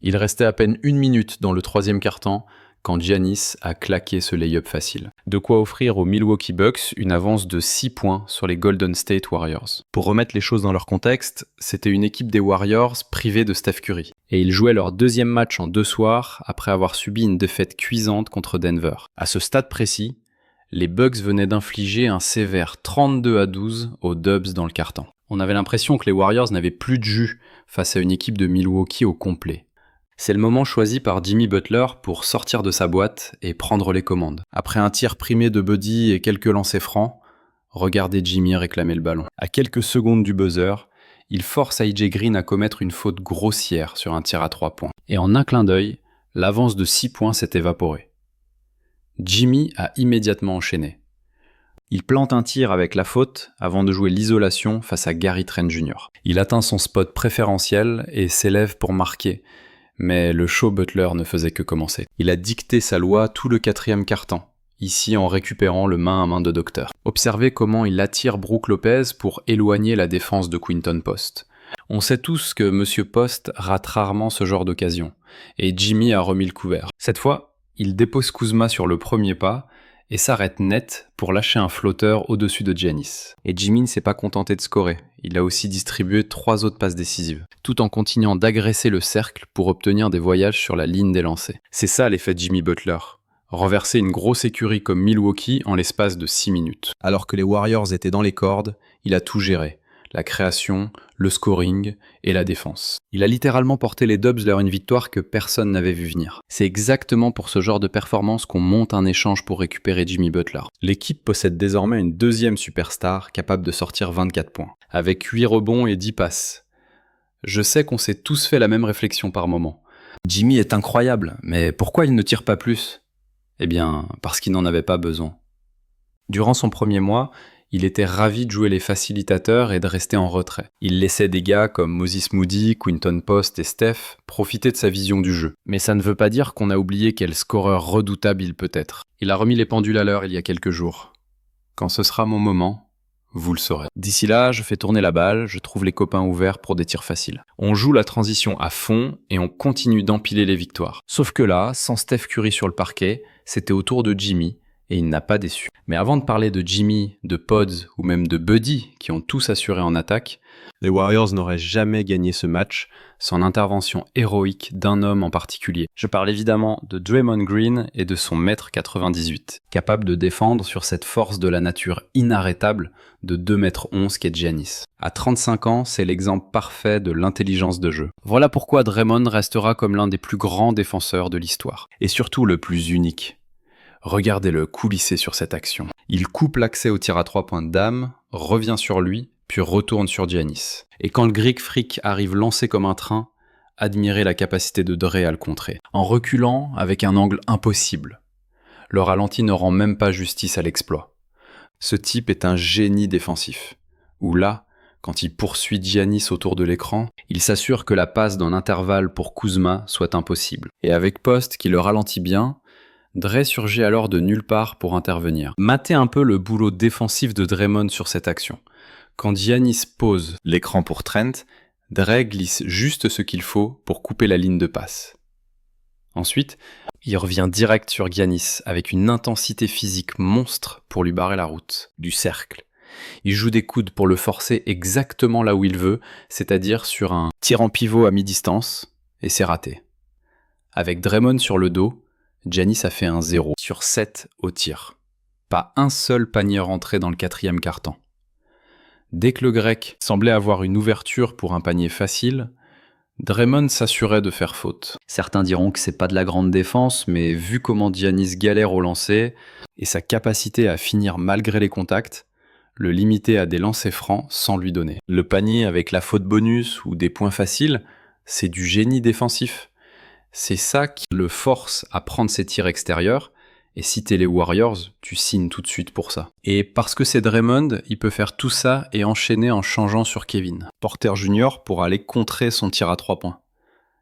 Il restait à peine 1 minute dans le troisième quart-temps quand Giannis a claqué ce lay-up facile. De quoi offrir aux Milwaukee Bucks une avance de 6 points sur les Golden State Warriors. Pour remettre les choses dans leur contexte, c'était une équipe des Warriors privée de Steph Curry. Et ils jouaient leur deuxième match en 2 soirs après avoir subi une défaite cuisante contre Denver. À ce stade précis, les Bucks venaient d'infliger un sévère 32-12 aux Dubs dans le quart-temps. On avait l'impression que les Warriors n'avaient plus de jus face à une équipe de Milwaukee au complet. C'est le moment choisi par Jimmy Butler pour sortir de sa boîte et prendre les commandes. Après un tir primé de Buddy et quelques lancers francs, regardez Jimmy réclamer le ballon. À quelques secondes du buzzer, il force AJ Green à commettre une faute grossière sur un tir à 3 points. Et en un clin d'œil, l'avance de 6 points s'est évaporée. Jimmy a immédiatement enchaîné. Il plante un tir avec la faute avant de jouer l'isolation face à Gary Trent Jr. Il atteint son spot préférentiel et s'élève pour marquer. Mais le show Butler ne faisait que commencer. Il a dicté sa loi tout le quatrième quart-temps, ici en récupérant le main à main de Docteur. Observez comment il attire Brook Lopez pour éloigner la défense de Quinton Post. On sait tous que Monsieur Post rate rarement ce genre d'occasion, et Jimmy a remis le couvert. Cette fois, il dépose Kuzma sur le premier pas et s'arrête net pour lâcher un flotteur au-dessus de Giannis. Et Jimmy ne s'est pas contenté de scorer, il a aussi distribué 3 autres passes décisives, tout en continuant d'agresser le cercle pour obtenir des voyages sur la ligne des lancers. C'est ça l'effet de Jimmy Butler, renverser une grosse écurie comme Milwaukee en l'espace de 6 minutes. Alors que les Warriors étaient dans les cordes, il a tout géré. La création, le scoring et la défense. Il a littéralement porté les Dubs vers une victoire que personne n'avait vu venir. C'est exactement pour ce genre de performance qu'on monte un échange pour récupérer Jimmy Butler. L'équipe possède désormais une deuxième superstar capable de sortir 24 points, avec 8 rebonds et 10 passes. Je sais qu'on s'est tous fait la même réflexion par moment. Jimmy est incroyable, mais pourquoi il ne tire pas plus ? Eh bien, parce qu'il n'en avait pas besoin. Durant son premier mois, il était ravi de jouer les facilitateurs et de rester en retrait. Il laissait des gars comme Moses Moody, Quinton Post et Steph profiter de sa vision du jeu. Mais ça ne veut pas dire qu'on a oublié quel scoreur redoutable il peut être. Il a remis les pendules à l'heure il y a quelques jours. Quand ce sera mon moment, vous le saurez. D'ici là, je fais tourner la balle, je trouve les copains ouverts pour des tirs faciles. On joue la transition à fond et on continue d'empiler les victoires. Sauf que là, sans Steph Curry sur le parquet, c'était au tour de Jimmy, et il n'a pas déçu. Mais avant de parler de Jimmy, de Pods ou même de Buddy, qui ont tous assuré en attaque, les Warriors n'auraient jamais gagné ce match sans l'intervention héroïque d'un homme en particulier. Je parle évidemment de Draymond Green et de son mètre 98, capable de défendre sur cette force de la nature inarrêtable de 2,11 m qu'est Giannis. À 35 ans, c'est l'exemple parfait de l'intelligence de jeu. Voilà pourquoi Draymond restera comme l'un des plus grands défenseurs de l'histoire, et surtout le plus unique. Regardez-le coulisser sur cette action. Il coupe l'accès au tir à 3 points de Dame, revient sur lui, puis retourne sur Giannis. Et quand le Greek Freak arrive lancé comme un train, admirez la capacité de Dre à le contrer. En reculant avec un angle impossible. Le ralenti ne rend même pas justice à l'exploit. Ce type est un génie défensif. Où là, quand il poursuit Giannis autour de l'écran, il s'assure que la passe d'un intervalle pour Kuzma soit impossible. Et avec Post qui le ralentit bien, Dre surgit alors de nulle part pour intervenir. Matez un peu le boulot défensif de Draymond sur cette action. Quand Giannis pose l'écran pour Trent, Dre glisse juste ce qu'il faut pour couper la ligne de passe. Ensuite, il revient direct sur Giannis avec une intensité physique monstre pour lui barrer la route, du cercle. Il joue des coudes pour le forcer exactement là où il veut, c'est-à-dire sur un tir en pivot à mi-distance, et c'est raté. Avec Draymond sur le dos, Giannis a fait un 0 sur 7 au tir. Pas un seul panier rentré dans le quatrième quart-temps. Dès que le grec semblait avoir une ouverture pour un panier facile, Draymond s'assurait de faire faute. Certains diront que c'est pas de la grande défense, mais vu comment Giannis galère au lancer, et sa capacité à finir malgré les contacts, le limiter à des lancers francs sans lui donner. Le panier avec la faute bonus ou des points faciles, c'est du génie défensif. C'est ça qui le force à prendre ses tirs extérieurs, et si t'es les Warriors, tu signes tout de suite pour ça. Et parce que c'est Draymond, il peut faire tout ça et enchaîner en changeant sur Kevin Porter Jr. pour aller contrer son tir à 3 points.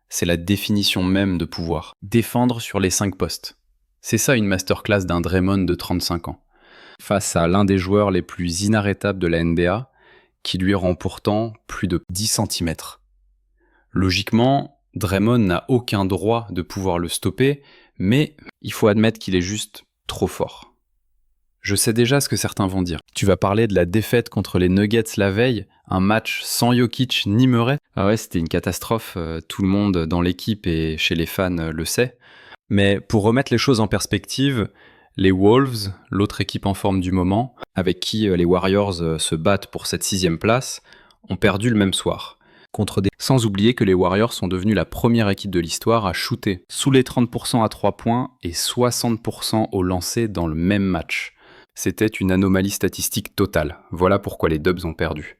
C'est la définition même de pouvoir. Défendre sur les 5 postes. C'est ça une masterclass d'un Draymond de 35 ans. Face à l'un des joueurs les plus inarrêtables de la NBA, qui lui rend pourtant plus de 10 cm. Logiquement, Draymond n'a aucun droit de pouvoir le stopper, mais il faut admettre qu'il est juste trop fort. Je sais déjà ce que certains vont dire. Tu vas parler de la défaite contre les Nuggets la veille, un match sans Jokic ni Murray. Ah ouais, c'était une catastrophe, tout le monde dans l'équipe et chez les fans le sait. Mais pour remettre les choses en perspective, les Wolves, l'autre équipe en forme du moment, avec qui les Warriors se battent pour cette 6e place, ont perdu le même soir. Sans oublier que les Warriors sont devenus la première équipe de l'histoire à shooter sous les 30% à 3 points et 60% au lancer dans le même match. C'était une anomalie statistique totale. Voilà pourquoi les Dubs ont perdu.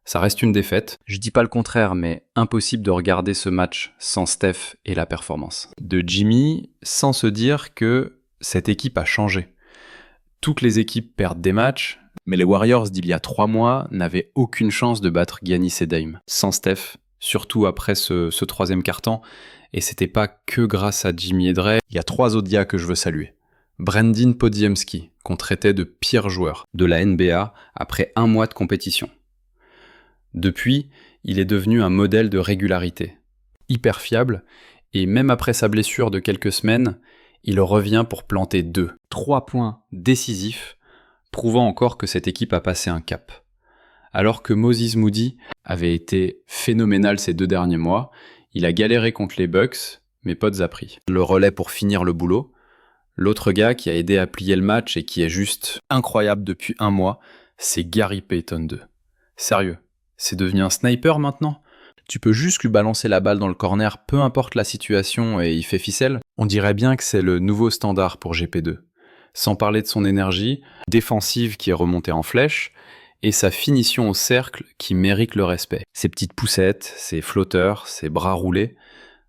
Ça reste une défaite. Je dis pas le contraire, mais impossible de regarder ce match sans Steph et la performance de Jimmy, sans se dire que cette équipe a changé. Toutes les équipes perdent des matchs, mais les Warriors d'il y a 3 mois n'avaient aucune chance de battre Giannis et Dame. Sans Steph, surtout après ce 3e quart-temps, et c'était pas que grâce à Jimmy et Dre. Il y a 3 autres gars que je veux saluer. Brandin Podziemski, qu'on traitait de pire joueur de la NBA après 1 mois de compétition. Depuis, il est devenu un modèle de régularité. Hyper fiable, et même après sa blessure de quelques semaines, il revient pour planter 3 points décisifs, prouvant encore que cette équipe a passé un cap. Alors que Moses Moody avait été phénoménal ces 2 derniers mois, il a galéré contre les Bucks, mais Pods a pris le relais pour finir le boulot. L'autre gars qui a aidé à plier le match et qui est juste incroyable depuis 1 mois, c'est Gary Payton 2. Sérieux, c'est devenu un sniper maintenant ? Tu peux juste lui balancer la balle dans le corner, peu importe la situation, et il fait ficelle. On dirait bien que c'est le nouveau standard pour GP2. Sans parler de son énergie défensive qui est remontée en flèche, et sa finition au cercle qui mérite le respect. Ses petites poussettes, ses flotteurs, ses bras roulés,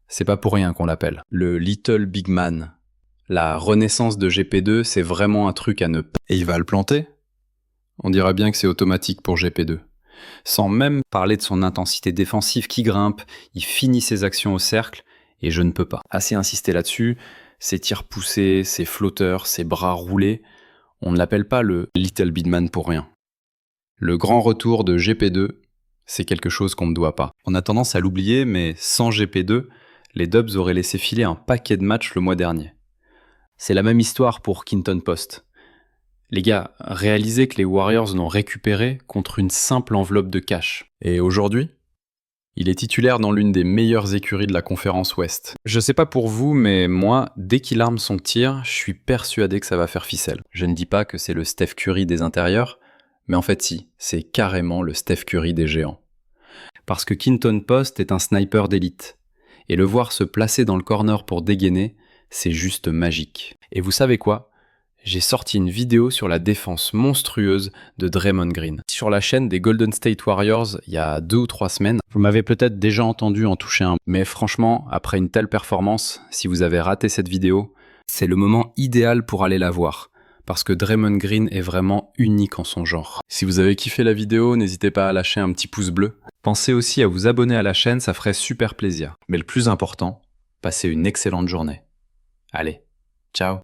c'est pas pour rien qu'on l'appelle le Little Big Man. La renaissance de GP2, c'est vraiment un truc à ne pas... Et il va le planter ? On dirait bien que c'est automatique pour GP2. Sans même parler de son intensité défensive qui grimpe, il finit ses actions au cercle, et je ne peux pas assez insister là-dessus, ses tirs poussés, ses flotteurs, ses bras roulés, on ne l'appelle pas le Little Big Man pour rien. Le grand retour de GP2, c'est quelque chose qu'on ne doit pas. On a tendance à l'oublier, mais sans GP2, les Dubs auraient laissé filer un paquet de matchs le mois dernier. C'est la même histoire pour Quinton Post. Les gars, réalisez que les Warriors l'ont récupéré contre une simple enveloppe de cash. Et aujourd'hui, il est titulaire dans l'une des meilleures écuries de la conférence Ouest. Je sais pas pour vous, mais moi, dès qu'il arme son tir, je suis persuadé que ça va faire ficelle. Je ne dis pas que c'est le Steph Curry des intérieurs, mais en fait si, c'est carrément le Steph Curry des géants. Parce que Quinton Post est un sniper d'élite. Et le voir se placer dans le corner pour dégainer, c'est juste magique. Et vous savez quoi ? J'ai sorti une vidéo sur la défense monstrueuse de Draymond Green. Sur la chaîne des Golden State Warriors, il y a 2 ou 3 semaines. Vous m'avez peut-être déjà entendu en toucher un. Mais franchement, après une telle performance, si vous avez raté cette vidéo, c'est le moment idéal pour aller la voir. Parce que Draymond Green est vraiment unique en son genre. Si vous avez kiffé la vidéo, n'hésitez pas à lâcher un petit pouce bleu. Pensez aussi à vous abonner à la chaîne, ça ferait super plaisir. Mais le plus important, passez une excellente journée. Allez, ciao.